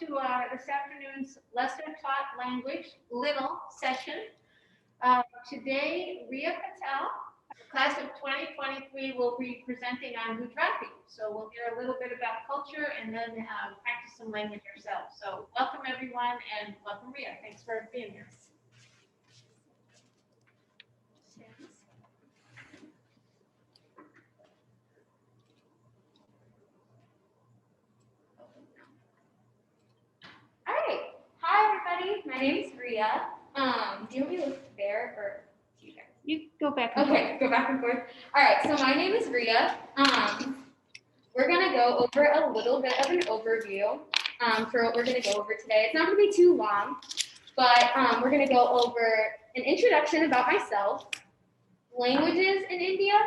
to this afternoon's lesser taught language, little session. Today, Ria Patel, class of 2023, will be presenting on Gujarati. So we'll hear a little bit about culture and then practice some language ourselves. So welcome everyone, and welcome Ria. Thanks for being here. All right. Hi everybody. My name is Ria. Do you want me to look there or do you guys? You go back and forth. Go back and forth. All right. So my name is Ria. We're gonna go over a little bit of an overview for what we're gonna go over today. It's not gonna be too long, but we're gonna go over an introduction about myself, languages in India,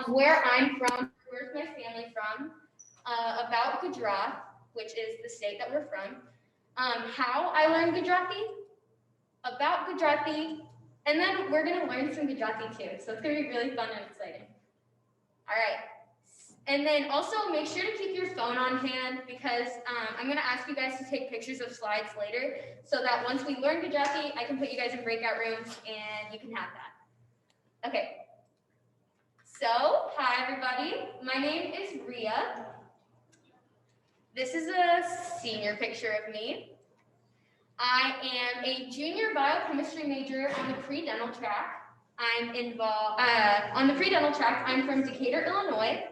where I'm from, where's my family from, about Gujarat, which is the state that we're from, how I learned Gujarati, about Gujarati, and then we're going to learn some Gujarati too. So it's going to be really fun and exciting. All right. And then also make sure to keep your phone on hand because I'm going to ask you guys to take pictures of slides later so that once we learn Gujarati, I can put you guys in breakout rooms and you can have that. Okay. So, hi everybody. My name is Ria. This is a senior picture of me. I am a junior biochemistry major on the pre-dental track. I'm involved on the pre-dental track. I'm from Decatur, Illinois.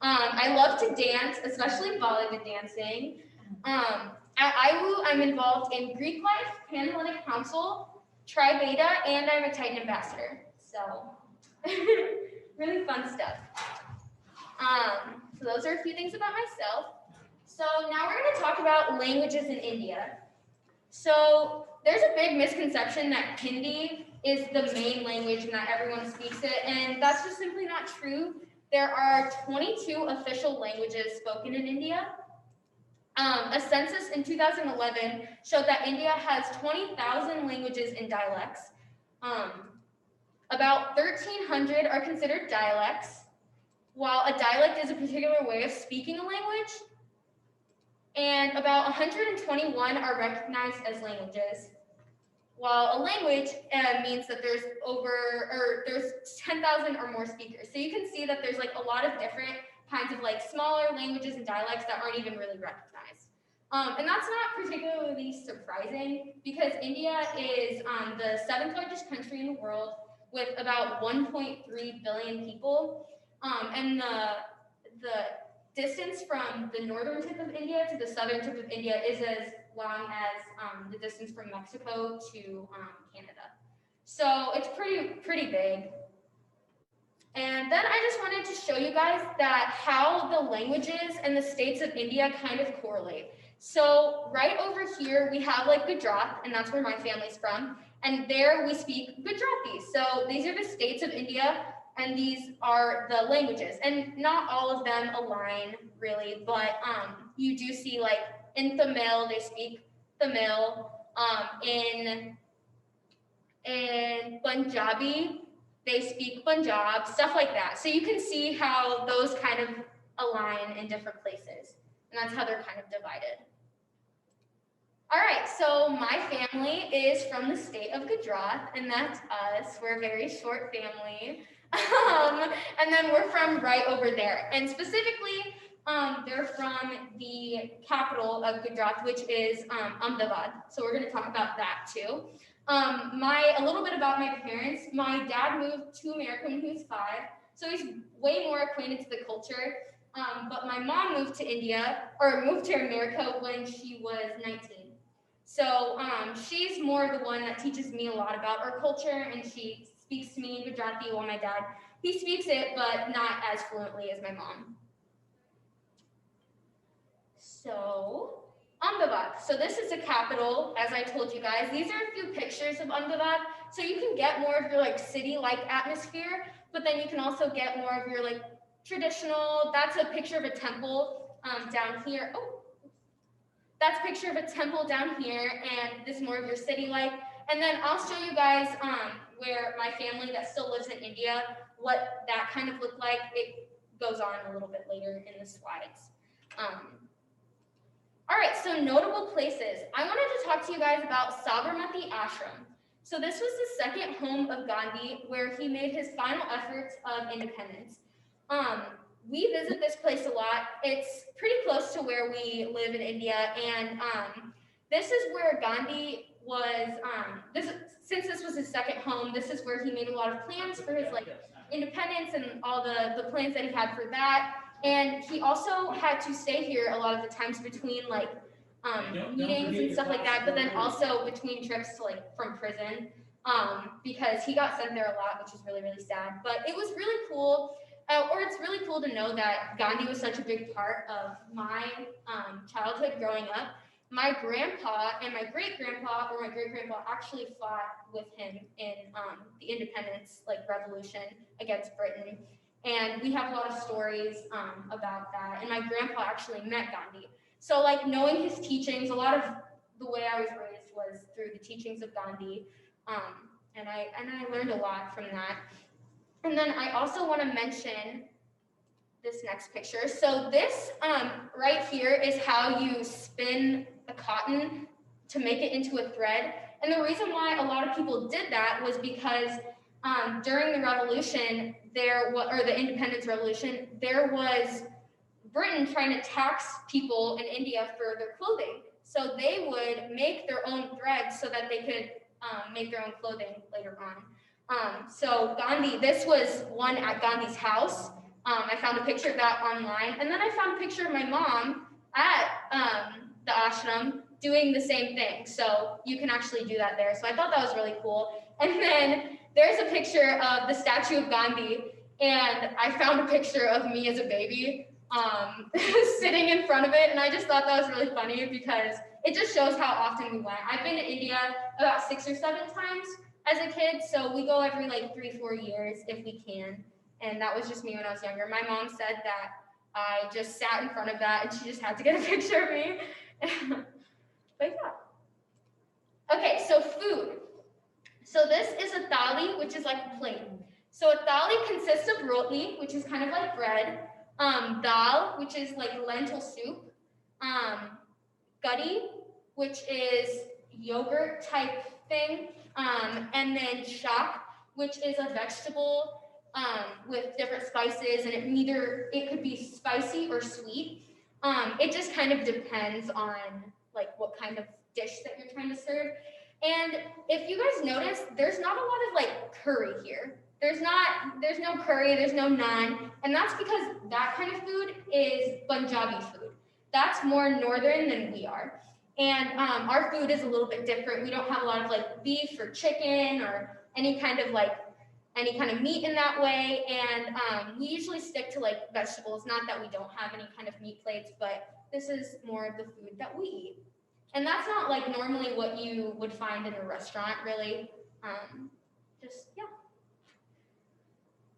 I love to dance, especially Bollywood dancing. At IWU, I'm involved in Greek life, Panhellenic Council, Tri Beta, and I'm a Titan ambassador. So, really fun stuff. So those are a few things about myself. So now we're going to talk about languages in India. So there's a big misconception that Hindi is the main language and that everyone speaks it, and that's just simply not true. There are 22 official languages spoken in India. A census in 2011 showed that India has 20,000 languages and dialects. About 1,300 are considered dialects, while a dialect is a particular way of speaking a language. And about 121 are recognized as languages, while a language means that there's there's 10,000 or more speakers. So you can see that there's like a lot of different kinds of like smaller languages and dialects that aren't even really recognized. And that's not particularly surprising because India is the 7th largest country in the world with about 1.3 billion people. And the distance from the northern tip of India to the southern tip of India is as long as the distance from Mexico to Canada. So it's pretty big. And then I just wanted to show you guys that how the languages and the states of India kind of correlate. So right over here, we have like Gujarat, and that's where my family's from. And there we speak Gujarati. So these are the states of India, and these are the languages. And not all of them align really, but you do see like in Tamil, they speak Tamil. In Punjabi, they speak Punjab, stuff like that. So you can see how those kind of align in different places. And that's how they're kind of divided. All right, so my family is from the state of Gujarat, and that's us. We're a very short family. And then we're from right over there. And specifically, they're from the capital of Gujarat, which is Ahmedabad. So we're going to talk about that too. A little bit about my parents. My dad moved to America when he was 5, so he's way more acquainted to the culture. But my mom moved to America when she was 19. So she's more the one that teaches me a lot about our culture, and she speaks to me in Gujarati while my dad, he speaks it, but not as fluently as my mom. So, Ahmedabad. So this is the capital, as I told you guys. These are a few pictures of Ahmedabad. So you can get more of your like city-like atmosphere, but then you can also get more of your like traditional, that's a picture of a temple down here. Oh, that's a picture of a temple down here, and this is more of your city-like. And then I'll show you guys where my family that still lives in India, what that kind of looked like. It goes on a little bit later in the slides. All right, so notable places. I wanted to talk to you guys about Sabarmati Ashram. So this was the second home of Gandhi where he made his final efforts of independence. Um, we visit this place a lot. It's pretty close to where we live in India, and this is where Gandhi was. Since this was his second home, this is where he made a lot of plans for his like independence and all the plans that he had for that. And he also had to stay here a lot of the times between like meetings and stuff like that, but then also between trips to like from prison, because he got sent there a lot, which is really, really sad. But it was really cool, or it's really cool to know that Gandhi was such a big part of my childhood growing up. My grandpa and my great-grandpa or my great-grandpa actually fought with him in the independence like revolution against Britain. And we have a lot of stories about that. And my grandpa actually met Gandhi. So like knowing his teachings, a lot of the way I was raised was through the teachings of Gandhi. And I learned a lot from that. And then I also want to mention this next picture. So this right here is how you spin a cotton to make it into a thread. And the reason why a lot of people did that was because during the revolution, or the independence revolution, there was Britain trying to tax people in India for their clothing. So they would make their own threads so that they could make their own clothing later on. So Gandhi, this was one at Gandhi's house. I found a picture of that online. And then I found a picture of my mom at the ashram doing the same thing. So you can actually do that there. So I thought that was really cool. And then there's a picture of the statue of Gandhi. And I found a picture of me as a baby sitting in front of it. And I just thought that was really funny because it just shows how often we went. I've been to India about 6 or 7 times as a kid. So we go every like 3-4 years if we can. And that was just me when I was younger. My mom said that I just sat in front of that and she just had to get a picture of me. But yeah. Okay, so food. So this is a thali, which is like a plate. So a thali consists of roti, which is kind of like bread, dal, which is like lentil soup, gutty, which is yogurt type thing, and then shak, which is a vegetable with different spices, and it could be spicy or sweet. It just kind of depends on like what kind of dish that you're trying to serve. And if you guys notice, there's not a lot of like curry here. There's no curry, there's no naan, and that's because that kind of food is Punjabi food. That's more northern than we are. And our food is a little bit different. We don't have a lot of like beef or chicken or any kind of meat in that way. And we usually stick to like vegetables. Not that we don't have any kind of meat plates, but this is more of the food that we eat. And that's not like normally what you would find in a restaurant, really. Yeah.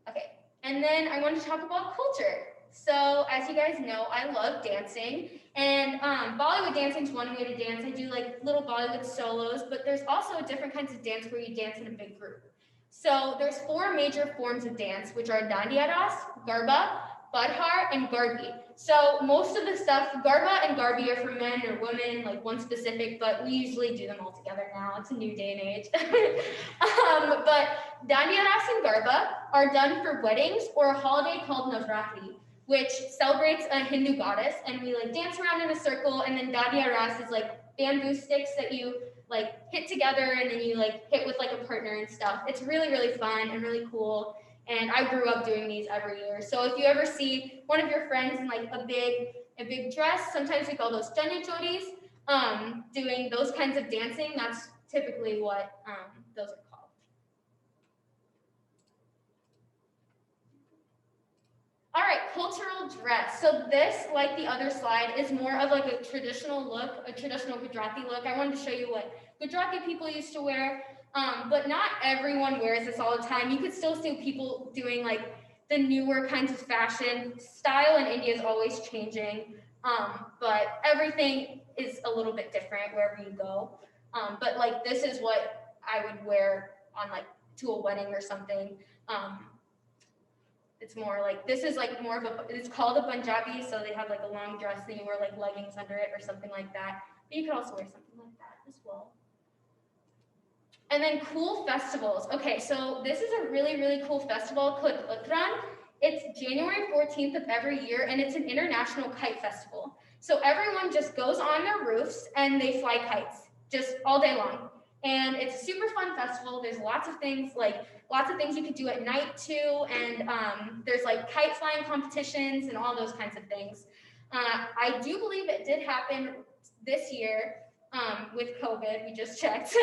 Okay, and then I want to talk about culture. So as you guys know, I love dancing, and Bollywood dancing is one way to dance. I do like little Bollywood solos, but there's also different kinds of dance where you dance in a big group. So there's 4 major forms of dance, which are Dandiya Das, Garba, Badhar, and Garbi. So most of the stuff, Garba and Garbi are for men or women, like one specific, but we usually do them all together now. It's a new day and age. But Dandiya Das and Garba are done for weddings or a holiday called Navratri, which celebrates a Hindu goddess, and we like dance around in a circle, and then Dandiya Das is like bamboo sticks that you like hit together and then you like hit with like a partner and stuff. It's really, really fun and really cool. And I grew up doing these every year. So if you ever see one of your friends in like a big dress, sometimes we call those chanya choris, doing those kinds of dancing, that's typically what those are called. All right, cultural dress. So this, like the other slide, is more of like a traditional look, a traditional Gujarati look. I wanted to show you what Gujarati people used to wear. But not everyone wears this all the time. You could still see people doing like the newer kinds of fashion. Style in India is always changing, but everything is a little bit different wherever you go. But like this is what I would wear on like to a wedding or something. it's more like, this is like more of a, it's called a Punjabi, so they have like a long dress and you wear like leggings under it or something like that. But you could also wear something like that as well. And then cool festivals. Okay, so this is a really, really cool festival called Uttran. It's January 14th of every year, and it's an international kite festival. So everyone just goes on their roofs and they fly kites just all day long. And it's a super fun festival. There's lots of things you could do at night too. And there's like kite flying competitions and all those kinds of things. I do believe it did happen this year with COVID. We just checked.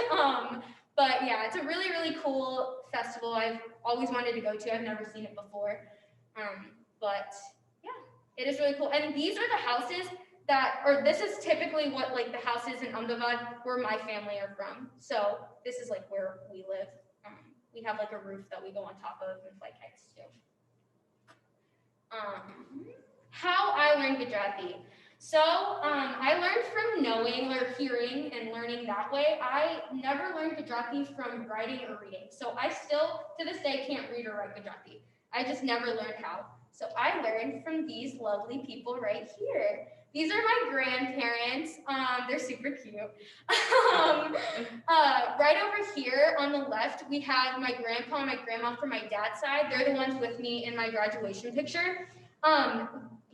But yeah, it's a really, really cool festival. I've always wanted to go to. I've never seen it before. But yeah, it is really cool. And these are the houses this is typically what like the houses in Ahmedabad where my family are from. So this is like where we live. We have like a roof that we go on top of and fly kites too. How I learned Gujarati. So I learned from knowing or hearing and learning that way. I never learned Gujarati from writing or reading. So I still, to this day, can't read or write Gujarati. I just never learned how. So I learned from these lovely people right here. These are my grandparents. They're super cute. Right over here on the left, we have my grandpa and my grandma from my dad's side. They're the ones with me in my graduation picture.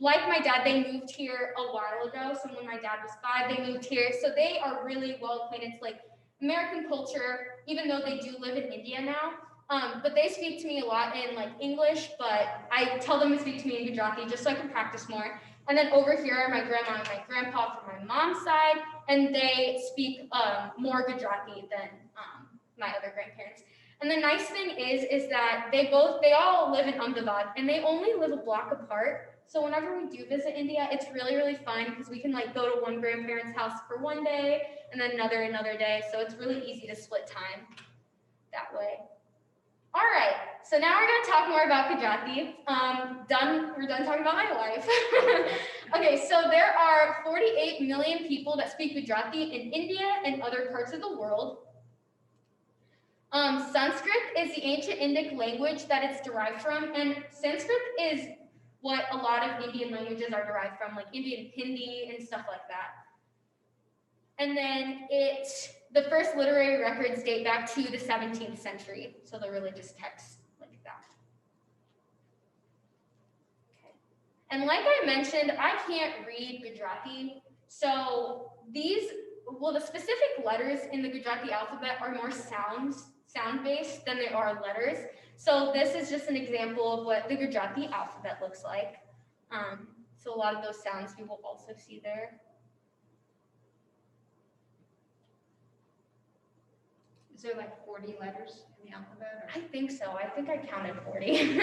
Like my dad, they moved here a while ago. So when my dad was 5, they moved here. So they are really well acquainted. It's like American culture, even though they do live in India now. But they speak to me a lot in like English, but I tell them to speak to me in Gujarati just so I can practice more. And then over here are my grandma and my grandpa from my mom's side, and they speak more Gujarati than my other grandparents. And the nice thing is that they all live in Ahmedabad, and they only live a block apart. So whenever we do visit India, it's really, really fun because we can like go to one grandparent's house for one day and then another day. So it's really easy to split time that way. All right, so now we're going to talk more about Gujarati. We're done talking about my life. Okay, so there are 48 million people that speak Gujarati in India and other parts of the world. Sanskrit is the ancient Indic language that it's derived from, and Sanskrit is what a lot of Indian languages are derived from, like Indian Hindi and stuff like that. And then the first literary records date back to the 17th century, so the religious texts like that. Okay. And like I mentioned, I can't read Gujarati, so the specific letters in the Gujarati alphabet are more sound-based than they are letters. So this is just an example of what the Gujarati alphabet looks like. So a lot of those sounds you will also see there. Is there like 40 letters in the alphabet? I think so. I think I counted 40.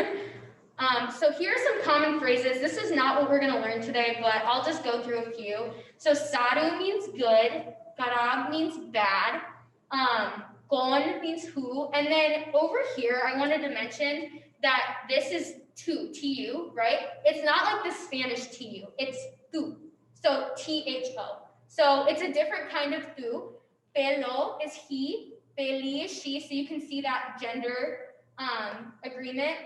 So here are some common phrases. This is not what we're going to learn today, but I'll just go through a few. So sadhu means good. Karab means bad. Kon means who. And then over here, I wanted to mention that this is tu, right? It's not like the Spanish tu. It's tu. So T-H-O. So it's a different kind of tu. Pelo is he. Peli is she. So you can see that gender agreement.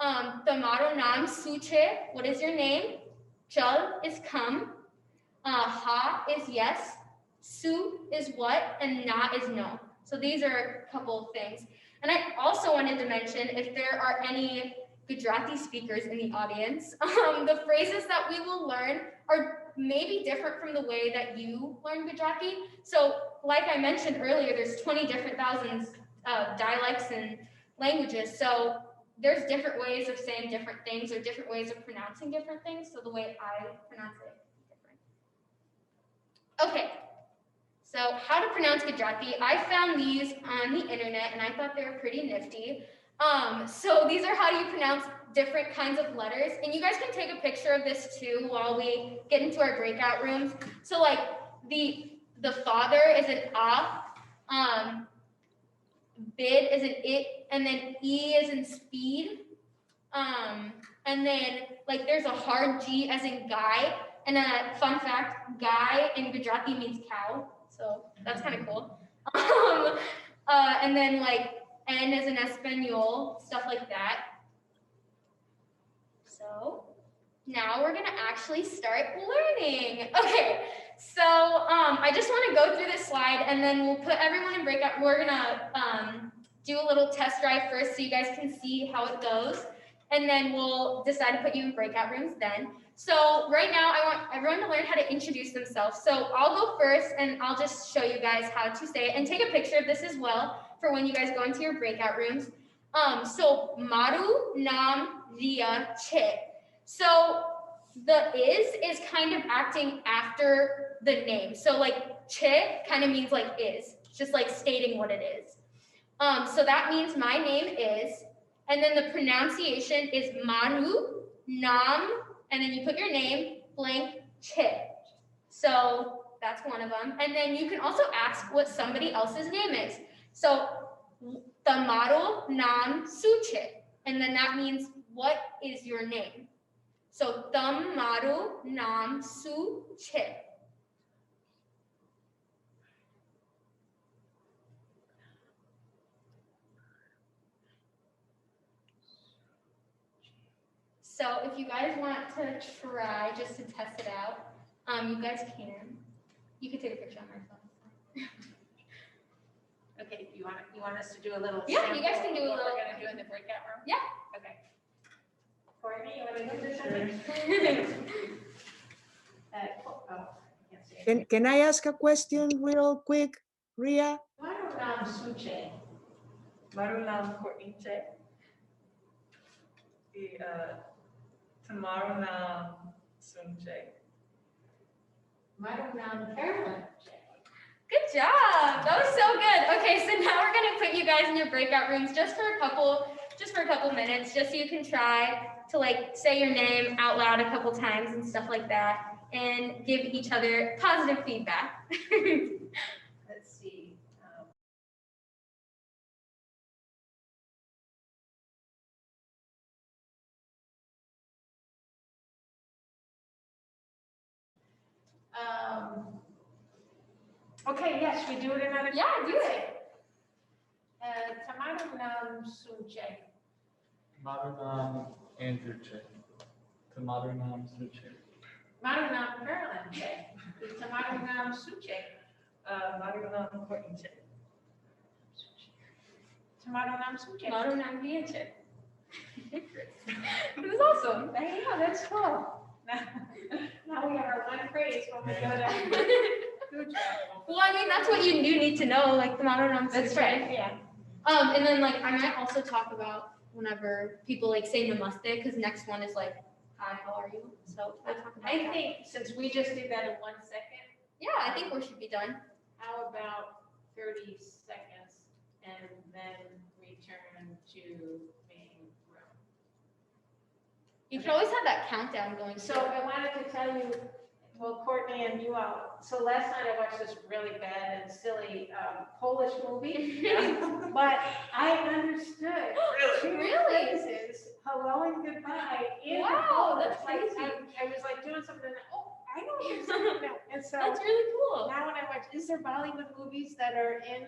Tomaro naam suche. What is your name? Chal is come. Ha is yes. Su is what. And na is no. So these are a couple of things. And I also wanted to mention, if there are any Gujarati speakers in the audience, the phrases that we will learn are maybe different from the way that you learn Gujarati. So like I mentioned earlier, there's 20 different thousands of dialects and languages. So there's different ways of saying different things or different ways of pronouncing different things. So the way I pronounce it is different. Okay. So how to pronounce Gujarati. I found these on the internet and I thought they were pretty nifty. So these are how you pronounce different kinds of letters. And you guys can take a picture of this too while we get into our breakout rooms. So like the father is an a, bid is an it, and then e is in speed. And then like there's a hard G as in guy. And a fun fact, guy in Gujarati means cow. So that's kind of cool. And then like N as in Espanol, stuff like that. now we're gonna actually start learning. Okay, so I just want to go through this slide and then we'll put everyone in breakout. We're gonna do a little test drive first so you guys can see how it goes, and then we'll decide to put you in breakout rooms then. So right now I want everyone to learn how to introduce themselves. So I'll go first and I'll just show you guys how to say it, and take a picture of this as well for when you guys go into your breakout rooms. So Maru Nam Ria Che. So the is kind of acting after the name. So like Che kind of means like is, just like stating what it is. So that means my name is, and then the pronunciation is Maru Nam, and then you put your name blank Che. So that's one of them. And then you can also ask what somebody else's name is. So Tamaro Nam Suche, and then that means what is your name? So Tamaro Nam Suche. So if you guys want to try just to test it out, you guys can. You can take a picture on my phone. Okay, you want us to do a little? Yeah, you guys can do a what little. we're gonna do in the breakout room? Yeah. Okay. Courtney, you wanna do this? Oh, I can't see it. Can I ask a question real quick, Ria? Marulam Suche. Marulam Koinche. The Tamarulam Sunche. Marulam Carolyn. Good job. That was so good. Okay, so now we're gonna put you guys in your breakout rooms just for a couple minutes, just so you can try to like say your name out loud a couple times and stuff like that, and give each other positive feedback. Let's see. Okay, yes, we do it another. Yeah, do it. Tamarulam Suche. Maranam Andrew Che. Tamaranam Suche. Marulam Carolyn Che. Tamarulam Suche. Marulam Koinche. Tamarulam Suche. Maru Nam Vietche. It was awesome. There you go, that's cool. Now we have our one phrase when we go to. Good job. Well, I mean, that's what you do need to know, like the Maru Nam That's Suche. right, yeah. And then like I might also talk about whenever people like say namaste, because next one is like, hi, how are you? So we'll talk about I that. think since we just did that in 1 second, Yeah, I think we should be done. how about 30 seconds and then return to main room? You can always have that countdown going. So I wanted to tell you, well, Courtney and you all, so last night I watched this really bad and silly Polish movie, but I understood two Really? phrases, hello and goodbye, in Wow, Polish. that's Like, crazy. I was like doing something, and oh, I know there's something now. And so That's really cool. now when I watch, is there Bollywood movies that are in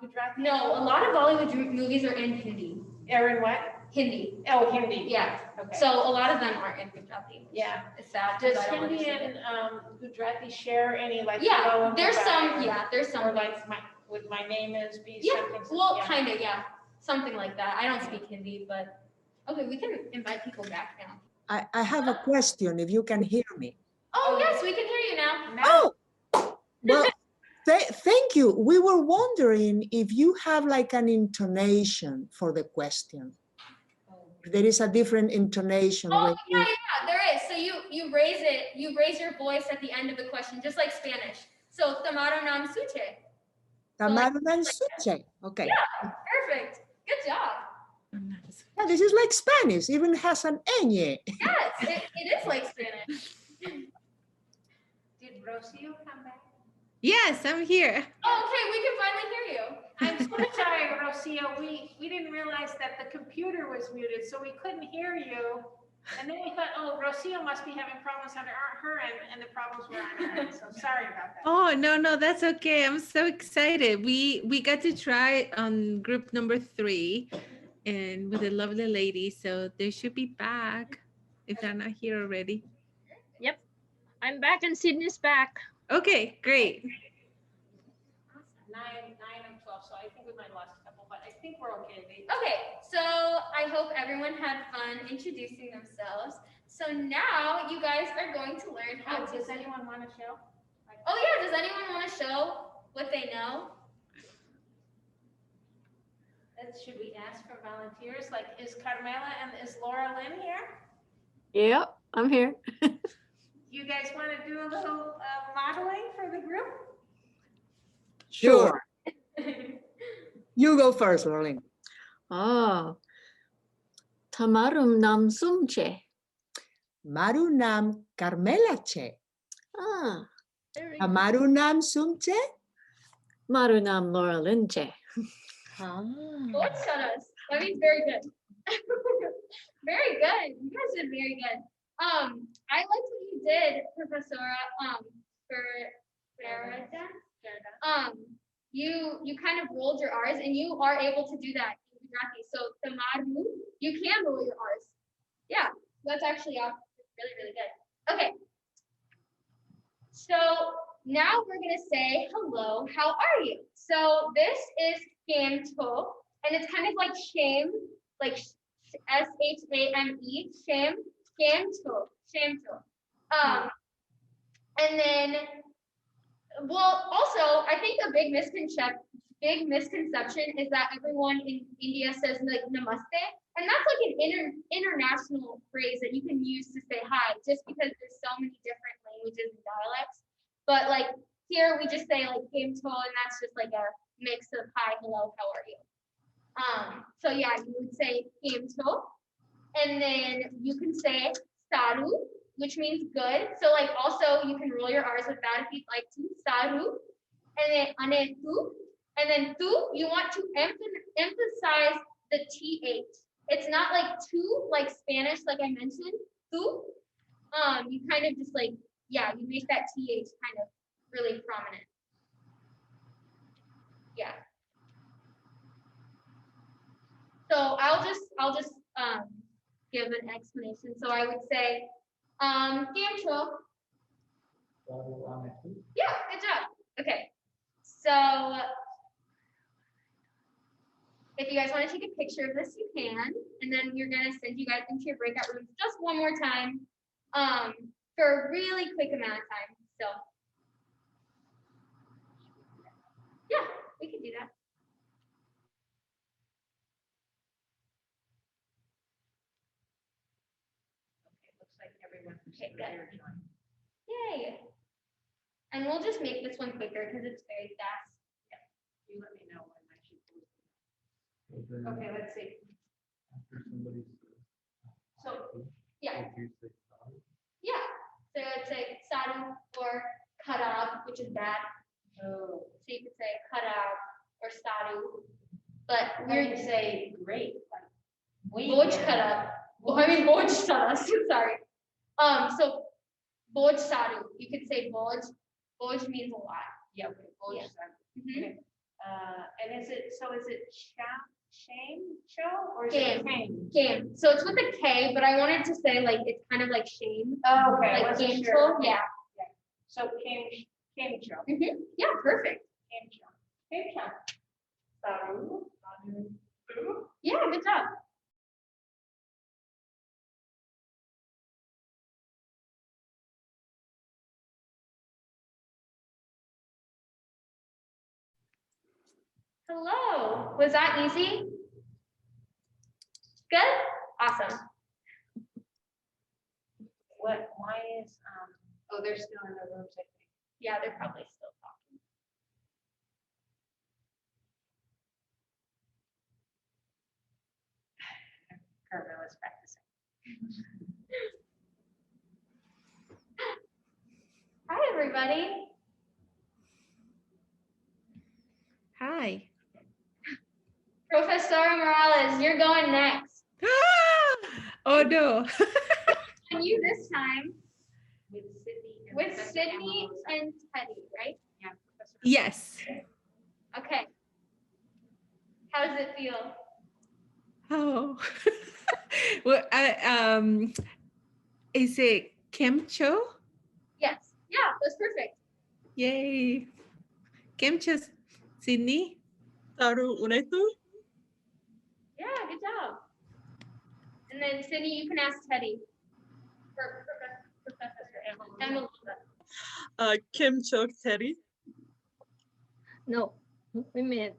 Gujarati? No, a lot of Bollywood movies are in Hindi. Are in what? Hindi. Oh, Hindi. Yeah. Okay. So a lot of them are in Gujarati. Yeah. It's sad. Does 'cause I don't Hindi understand and it. Gujarati share any like? Yeah, hello and there's goodbye, some. Yeah, there's Or some. like would my name is be Yeah, something? well, yeah. kind of, yeah. Something like that. I don't speak Hindi, but okay, we can invite people back now. I have a question, if you can hear me. Oh, yes, we can hear you now. Now- Oh, well, thank you. We were wondering if you have like an intonation for the question. There is a different intonation. Oh, when you- yeah, there is. So you raise your voice at the end of the question, just like Spanish. So, Tamaro Nam Suche. Tamara and Suche. Okay. Perfect. Good job. Yeah, this is like Spanish, even has an ñ. Yes, it is like Spanish. Did Rocio come back? Yes, I'm here. Oh, okay, we can finally hear you. I'm so sorry, Rocio. We didn't realize that the computer was muted, so we couldn't hear you. And then we thought, oh, Rocio must be having problems on her end, and the problems were on her end. So sorry about that. Oh, no, that's okay. I'm so excited. We got to try on group number 3 and with a lovely lady. So they should be back. if they're not here already. I'm back and Sydney's back. Okay, great. 9 and 12, so I think we might lost a couple, but I think we're okay. Okay, so I hope everyone had fun introducing themselves. So now you guys are going to learn how to. Does anyone want to show? Oh yeah, does anyone want to show what they know? Should we ask for volunteers? Like, is Carmela and is Laura Lynn here? Yep, I'm here. You guys want to do a little modeling for the group? Sure. You go first, Lorraine. Oh, Tamarum nam sumche. Maru nam Carmela che. Ah, Amaru nam sumche. Maru nam Laura Linche. What shut us? That means very good. Very good. You guys did very good. I liked what you did, Professora. For Farida. You kind of rolled your R's, and you are able to do that in Gujarati. So tamaru, you can roll your R's. Yeah, that's actually really, really good. Okay. So now we're gonna say hello. How are you? So this is Gamto, and it's kind of like shame, like SHAME, shame, Gamto. And then, well, also I think a big misconception is that everyone in India says like namaste, and that's like an international phrase that you can use to say hi, just because there's so many different languages and dialects. But like here we just say like Gamto, and that's just like a mix of hi, hello, how are you? So yeah, you would say Gamto, and then you can say Saru, which means good. So like also you can roll your R's with that if you'd like to. Saru, and then anetu, and then tu, you want to emphasize the TH. It's not like tu, like Spanish, like I mentioned. Tu, you kind of just like, yeah, you make that TH kind of really prominent. Yeah. So I'll just give an explanation. So I would say, Gamcho. Yeah, good job. Okay. So if you guys want to take a picture of this, you can, and then you're gonna send you guys into your breakout rooms just one more time, for a really quick amount of time. So yeah, we can do that. Okay, looks like everyone. Okay, good. Yay. And we'll just make this one quicker because it's very fast. You let me know when I should post it. Okay, let's see. After somebody So says, yeah, if you say sorry, yeah. So I'd say saru or kharab, which is bad. Oh, So you could say kharab or saru. But we're we're to say great. Like, boj kharab. I mean boj saras. Sorry. So boj saru. You could say boj. Boj means a lot. Yeah, okay, boj Yeah. saru. Mhm. Okay. And is it shame show or is Game. it shame? Game. So it's with a K, but I wanted to say like it's kind of like shame. Oh, okay. I Like wasn't game sure. show. Yeah. So came show. Yeah, perfect. Came show. Saru. Saru. Yeah, good job. Hello. Was that easy? Good? Awesome. Why is, oh, they're still in their rooms, I think. Yeah, they're probably still talking. Carmela's practicing. Hi, everybody. Hi. Professor Morales, you're going next. Oh no. And you this time With Sydney. and with Professor Sydney Ambrose. and Teddy, right? Yeah, Professor. Yes. Okay. How does it feel? Oh. Well, Is it Kemcho? Yes. Yeah, that's perfect. Yay. Kemcho, Sydney? Saru unetu? Yeah, good job. And then Cindy, you can ask Teddy. Or Professor Emma. Kim Chok Teddy. No, we meant.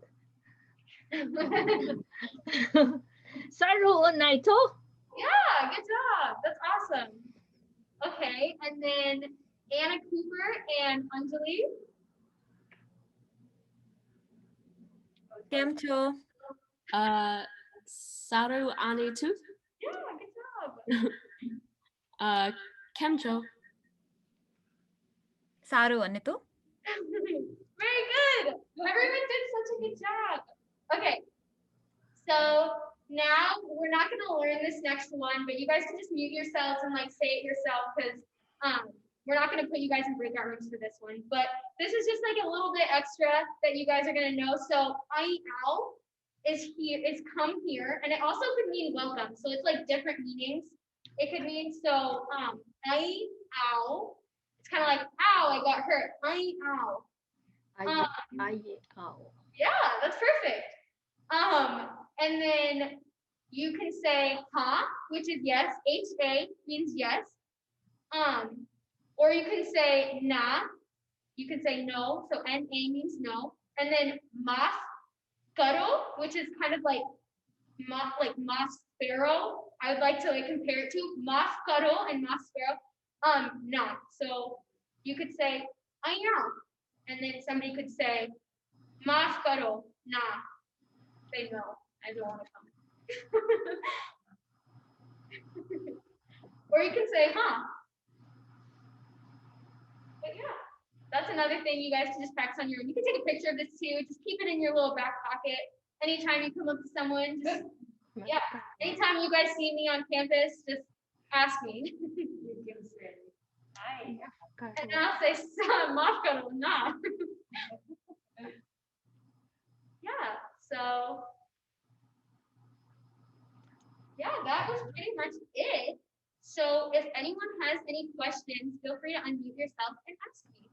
Saru Naito. Yeah, good job. That's awesome. Okay, and then Anna Cooper and Anjali. Kemcho, Saru Anitu, Yeah, good job. Kemcho. Saru Anitu. Very good. Everyone did such a good job. Okay, so now we're not going to learn this next one, but you guys can just mute yourselves and like say it yourself because we're not going to put you guys in breakout rooms for this one. But this is just like a little bit extra that you guys are going to know. So I ow is here, is come here, and it also could mean welcome. So it's like different meanings. It could mean so I ow. It's kind of like ow, I got hurt. I ow. Yeah, that's perfect. And then you can say ha, which is yes. H-A means yes. Or you can say na. You can say no. So N-A means no. And then mas karo, which is kind of like mas sparrow. I would like to like compare it to mas karo and mas sparrow. No. So you could say I know. And then somebody could say mas karo, na. Say no. I don't want to come. Or you can say, huh? But yeah, that's another thing you guys can just practice on your own. You can take a picture of this too. Just keep it in your little back pocket. Anytime you come up to someone, just, yeah. Anytime you guys see me on campus, just ask me. You can say, hi. And then I'll say, Mafka, nah. Yeah, so. Yeah, that was pretty much it. So if anyone has any questions, feel free to unmute yourself and ask me.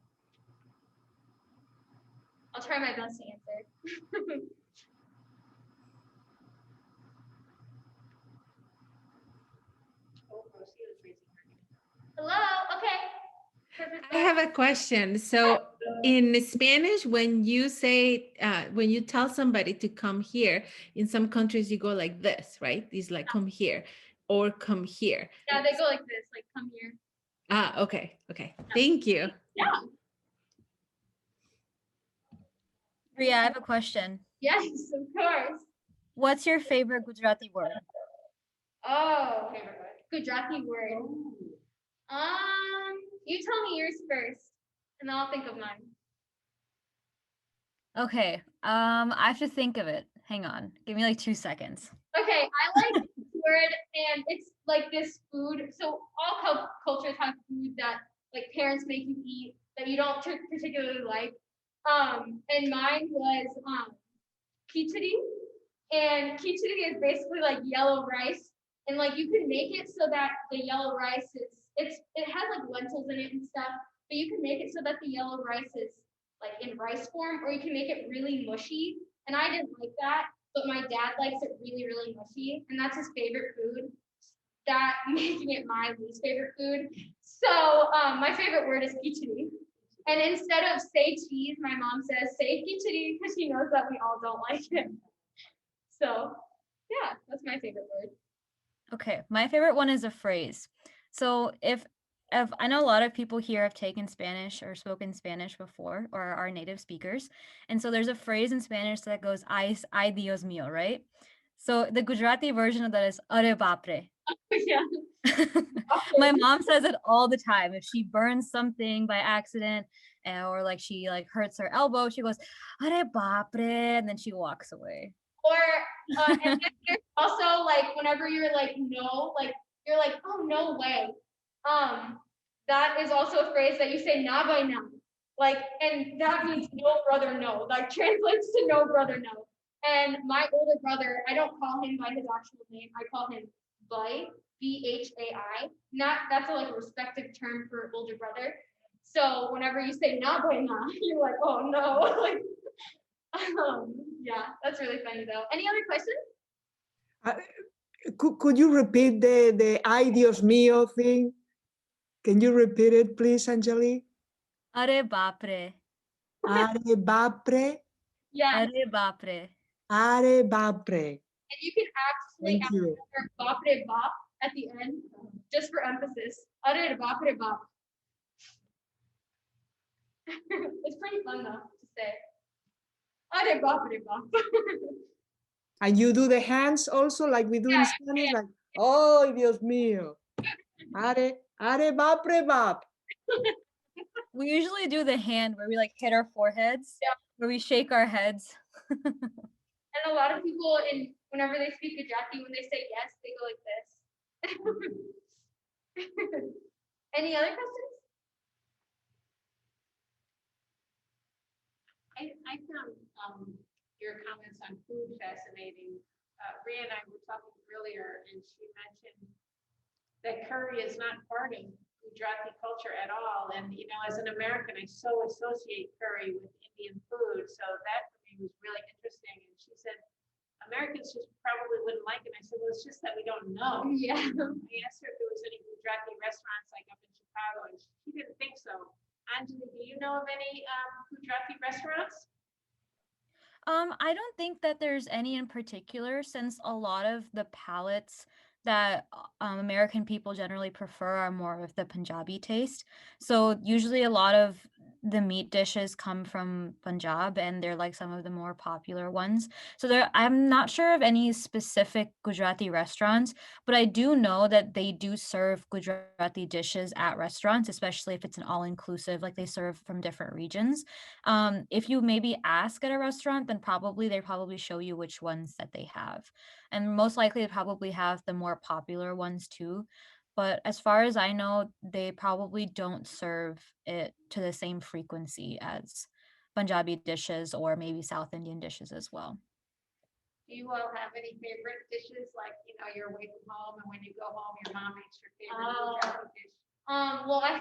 I'll try my best to answer. Hello, okay. I have a question. So in Spanish, when you say, when you tell somebody to come here, in some countries you go like this, right? It's like come here or come here. Yeah, they go like this, like come here. Ah, okay, okay. Thank you. Yeah. Ria, I have a question. Yes, of course. What's your favorite Gujarati word? Oh, Gujarati word. You tell me yours first, and I'll think of mine. Okay, I have to think of it. Hang on, give me like 2 seconds. Okay, I like this word, and it's like this food. So all cultures have food that like parents make you eat that you don't particularly like. And mine was khichdi, and khichdi is basically like yellow rice, and like you can make it so that the yellow rice it has like lentils in it and stuff, but you can make it so that the yellow rice is like in rice form, or you can make it really mushy. And I didn't like that, but my dad likes it really, really mushy, and that's his favorite food. That making it my least favorite food. So my favorite word is khichdi. And instead of say cheese, my mom says say khichdi because she knows that we all don't like it. So yeah, that's my favorite word. Okay, my favorite one is a phrase. So if I know a lot of people here have taken Spanish or spoken Spanish before or are native speakers. And so there's a phrase in Spanish that goes, ay Dios mío, right? So the Gujarati version of that is, are bapre. Yeah. My mom says it all the time. If she burns something by accident or like she like hurts her elbow, she goes, are bapre, and then she walks away. Or and then there's also like whenever you're like no, like you're like, oh no way. That is also a phrase that you say na by na. Like, and that means no brother no. Like translates to no brother no. And my older brother, I don't call him by his actual name. I call him bhai, Bhai. Not that's a like respective term for older brother. So whenever you say na bhai na, you're like, oh no. Like, yeah, that's really funny though. Any other questions? Could you repeat the ay Dios mío thing? Can you repeat it, please, Anjali? Are bapre. Are bapre, Yeah, Are bapre. are bapre. and you can actually Thank add you. the word bapre bap at the end, just for emphasis. Are bapre bap. It's pretty fun though to say. Are bapre bap. And you do the hands also like we do in Yeah, Spanish, like, oh, Dios mío. Are bapre bap. We usually do the hand where we like hit our foreheads, Yeah. where we shake our heads. And a lot of people whenever they speak Gujarati, when they say yes, they go like this. Any other questions? I found your comments on food fascinating. Ria and I were talking earlier, and she mentioned that curry is not part of Gujarati culture at all. And you know, as an American, I so associate curry with Indian food, so that for me was really interesting. And she said Americans just probably wouldn't like it. I said, well, it's just that we don't know. Yeah. I asked her if there was any Gujarati restaurants like up in Chicago, and she didn't think so. Anjali, do you know of any Gujarati restaurants? I don't think that there's any in particular, since a lot of the palates that American people generally prefer are more of the Punjabi taste. So usually a lot of the meat dishes come from Punjab, and they're like some of the more popular ones. So I'm not sure of any specific Gujarati restaurants, but I do know that they do serve Gujarati dishes at restaurants, especially if it's an all-inclusive, like they serve from different regions. If you maybe ask at a restaurant, then they probably show you which ones that they have. And most likely they probably have the more popular ones too. But as far as I know, they probably don't serve it to the same frequency as Punjabi dishes or maybe South Indian dishes as well. Do you all have any favorite dishes? Like, you know, you're away from home, and when you go home, your mom makes your favorite Gujarati dish. Well, I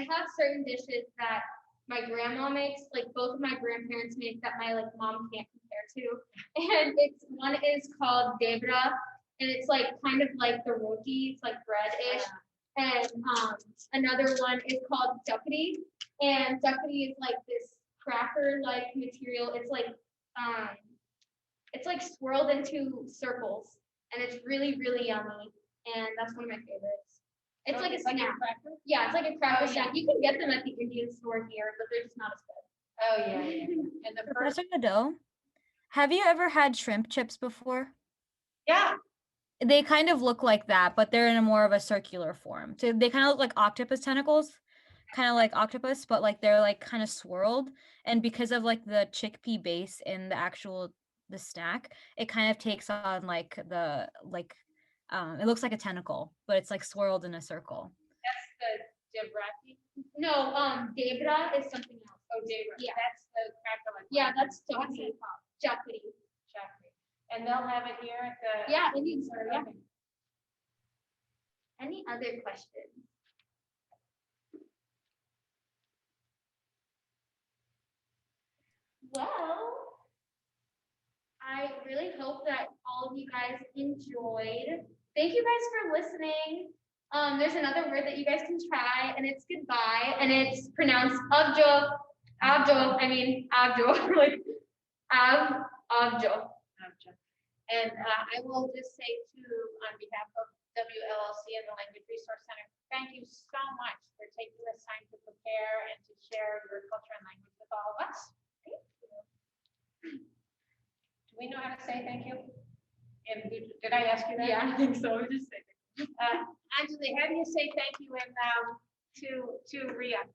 have certain dishes that my grandma makes, like both of my grandparents make, that my like mom can't compare to. And one is called debra, and it's like kind of like the roti, it's like bread-ish. And another one is called chapati, and chapati is like this cracker-like material. It's like swirled into circles, and it's really, really yummy. And that's one of my favorites. It's like a snack. Cracker? Yeah, it's like a cracker Oh, yeah. snack. You can get them at the Indian store here, but they're just not as good. Oh, yeah. And the first, Professor Nadeau, have you ever had shrimp chips before? yeah. They kind of look like that, but they're in a more of a circular form. So they kind of look like octopus tentacles, kind of like octopus, but like they're like kind of swirled. And because of like the chickpea base in the snack, it kind of takes on like it looks like a tentacle, but it's like swirled in a circle. That's the Gujarati. No, debra is something else. Oh, debra. Yeah. That's the cracker. Like Yeah, that's What's chapati. it called? Chapati. Chapati. And they'll have it here at the. Yeah, Indian store. Yeah. Okay. Any other questions? Well, I really hope that all of you guys enjoyed. Thank you guys for listening. There's another word that you guys can try, and it's goodbye, and it's pronounced abjo, like abjo. And I will just say too, on behalf of WLLC and the Language Resource Center, thank you so much for taking this time to prepare and to share your culture and language with all of us. Thank you. Do we know how to say thank you? And did I ask you that? Yeah, I think so. Just say it. Anjali, how do you say thank you in to Ria?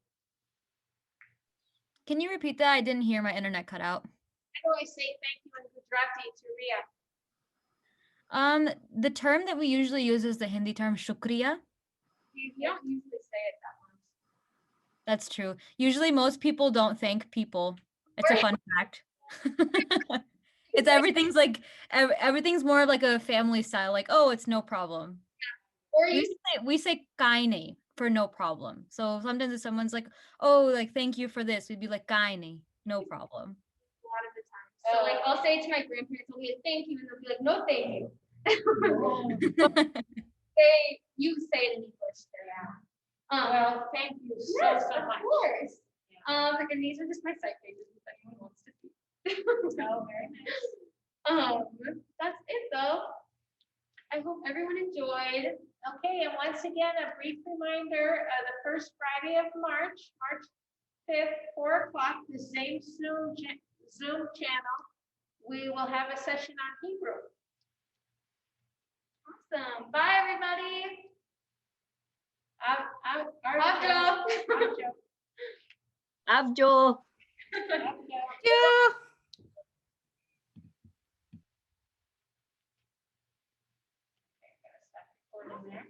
Can you repeat that? I didn't hear, my internet cut out. How do I say thank you in Gujarati to Ria? The term that we usually use is the Hindi term shukriya. You don't usually say it that much. That's true. Usually most people don't thank people. It's a fun fact. It's everything's like everything's more of like a family style, like, oh, it's no problem. Or We you say kaine for no problem. So sometimes if someone's like, oh, like thank you for this, we'd be like kaine, no problem. a lot of the time. So like I'll say to my grandparents, I'll be like, thank you, and they'll be like, no, thank you. You say it in English. Well, thank you so, Yes, so of much. course. And these are just my site pages if anyone wants to see. Oh, very nice. That's it though. I hope everyone enjoyed. Okay, and once again, a brief reminder, the first Friday of March, March 5th, 4 o'clock, the same Zoom channel, we will have a session on Hebrew. Awesome. Bye everybody. Avjo. Abjo. Yeah. Recording there.